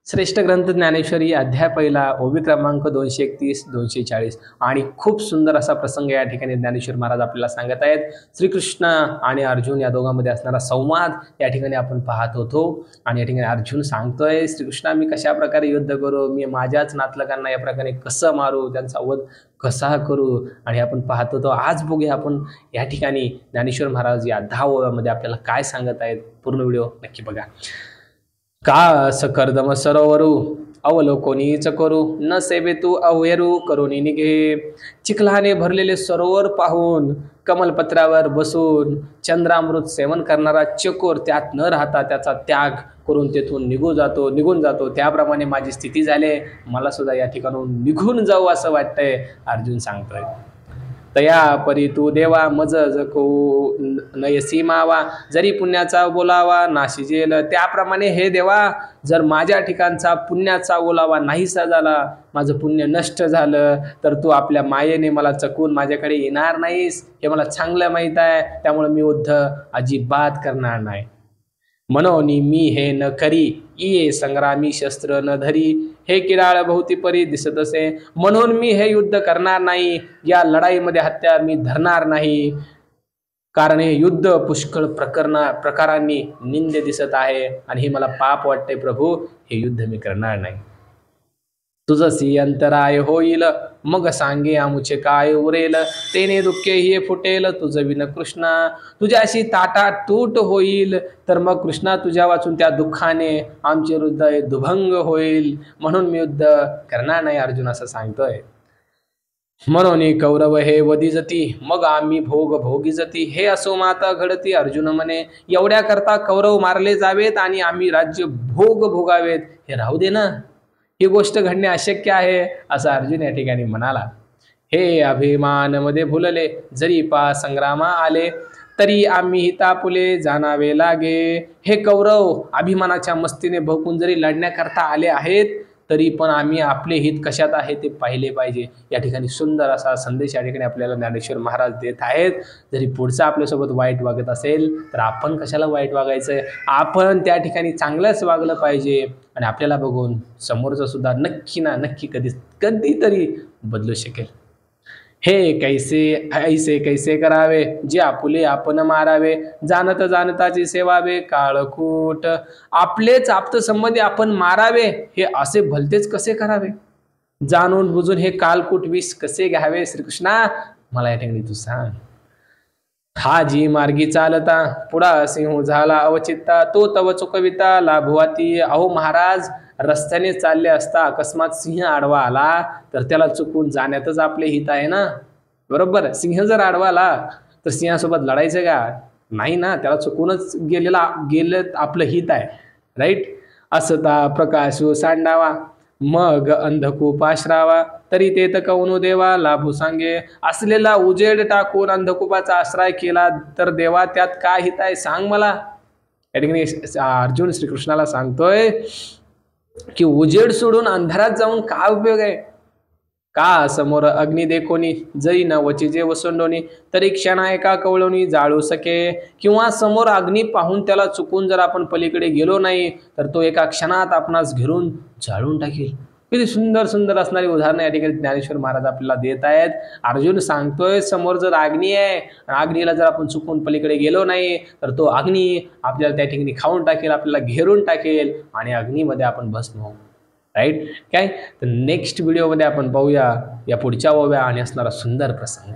श्रेष्ठ ग्रंथ ज्ञानेश्वरी अध्याय पहिला ओवी क्रमांक 231 240 आणि खूप सुंदर असा प्रसंग या ठिकाणी ज्ञानेश्वर महाराज आपल्याला सांगत आहेत। श्रीकृष्ण आणि अर्जुन या दोघांमध्ये असणारा संवाद या ठिकाणी आपण पाहत होतो आणि या ठिकाणी अर्जुन सांगतोय श्रीकृष्णा मी कशा प्रकारे युद्ध करू, मी माझ्याच नातलगांना या प्रकारे कसं मारू, त्यांचा वध कसा करू आणि आपण पाहत होतो। आज बघूया आपण या ठिकाणी ज्ञानेश्वर महाराज या 10 ओव्यामध्ये आपल्याला काय सांगत आहेत। पूर्ण व्हिडिओ नक्की बघा। का सकर्दम सरोवरू अवलोकनीच करू न सेवे तू अवेरू करुणी निघे। चिखलाने भरलेले सरोवर पाहून कमलपत्रावर बसून चंद्रामृत सेवन करणारा चकोर त्यात न राहता त्याचा त्याग करून तेथून निघून जातो त्याप्रमाणे माझी स्थिती झाले। मला सुद्धा या ठिकाणून निघून जाऊ असं वाटतंय। अर्जुन सांगतोय तया परी तू देवा मज जको नयसी मावा जरी पुण्याचा बोलावा नाशिजेल। त्याप्रमाणे हे देवा जर माझ्या ठिकाणचा पुण्याचा ओलावा नाहीसा झाला, माझं पुण्य नष्ट झालं तर तू आपल्या मायेने मला चकून माझ्याकडे येणार नाहीस हे मला चांगलं माहीत आहे। त्यामुळे मी युद्ध अजिबात करणार नाही। म्हणून मी हे न करी ये संग्रामी शस्त्र न धरी हे किराळ भोवती परी दिसत असे। म्हणून मी हे युद्ध करणार नाही, या लढाईमध्ये हत्यार मी धरणार नाही, कारण हे युद्ध पुष्कळ प्रकारांनी निंदे दिसत आहे आणि हे मला पाप वाटते। प्रभू हे युद्ध मी करणार नाही। तुझसी अंतराय होईल मग सांगे आमुचे काय उरेल, तेने दुःखे हे फुटेल तुझ विन कृष्णा। तुझ्याशी ताटा तूट होईल तर मग कृष्णा तुझ्या वाचून त्या दुःखाने आमचे हृदय दुभंग होईल। म्हणून मी युद्ध करणार नाही अर्जुन असं सांगतोय। म्हणून कौरव हे वधी जती मग आम्ही भोगी जती हे असो माता घडती। अर्जुन म्हणे एवढ्या करता कौरव मारले जावेत आणि आम्ही राज्य भोगावेत, हे राहू दे ना, ही गोष्ट घडणे अशक्य आहे असं अर्जुन या ठिकाणी म्हणाला। हे अभिमान मध्ये भुलले जरी पा संग्रामा आले तरी आम्ही हितापुले जाणावे लागे। हे कौरव अभिमानाच्या मस्तीने भोकून जरी लढण्याकरता आले आहेत तरी पण आम्ही आपले हित कशात आहे ते पाहिले पाहिजे। या ठिकाणी सुंदर असा संदेश या ठिकाणी आपल्याला ज्ञानेश्वर महाराज देत आहेत। जरी पुढचा आपल्यासोबत वाईट वागत असेल तर आपण कशाला वाईट वागायचं, आपण त्या ठिकाणी चांगलंच वागलं पाहिजे आणि आपल्याला बघून समोरचं सुद्धा नक्की कधीतरी बदलू शकेल। हे ऐसे कैसे करावे जे आपुले आपण मारावे, जाणताची सेवावे काळकूट। आपलेच आप्त संबंधी आपण मारावे हे असे भलतेच कसे करावे, जाणून बुजून हे कालकूट विष कसे घ्यावे। श्रीकृष्णा मला या ठिकाणी तू सांग। हा जी मार्गी चालता पुढा सिंह झाला अवचित्ता, तो तव चुकविता लाभवाती। अहो महाराज रस्त्याने चालले असता अकस्मात सिंह आडवा आला तर त्याला चुकून जाण्यातच आपले हित आहे ना, बरोबर। सिंह जर आडवा आला तर सिंहासोबत लढायचं का नाही ना, त्याला चुकूनच गेलं आपलं हित आहे, राईट। असता प्रकाशू सांडावा मग अंधकूप आश्रावा, तरी ते तर कौनु देवा लाभू सांगे। असलेला उजेड टाकून अंधकूपाचा आश्रय केला तर देवा त्यात काय हित आहे सांग मला। या ठिकाणी अर्जुन श्रीकृष्णाला सांगतोय की उजेड सोडून अंधारात जाऊन काय उपयोग आहे। का समोर अग्नी देखोनी जरी न वचिजे वसंडोनी तरी क्षणा एका कवळोनी जाळू सके। किंवा समोर अग्नी पाहून त्याला चुकून जर आपण पलीकडे गेलो नाही तर तो एका क्षणात आपणास घेरून जाळून टाकेल। किती सुंदर असणारी उदाहरणं या ठिकाणी ज्ञानेश्वर महाराज आपल्याला देत आहेत। अर्जुन सांगतोय समोर जर अग्नी आहे, अग्नीला जर आपण चुकून पलीकडे गेलो नाही तर तो अग्नी आपल्याला त्या ठिकाणी खाऊन टाकेल, आपल्याला घेरून टाकेल आणि अग्नीमध्ये आपण भस्म होऊ, राईट। काय तर नेक्स्ट व्हिडिओमध्ये आपण पाहूया या पुढच्या ओव्या आणि असणारा सुंदर प्रसंग।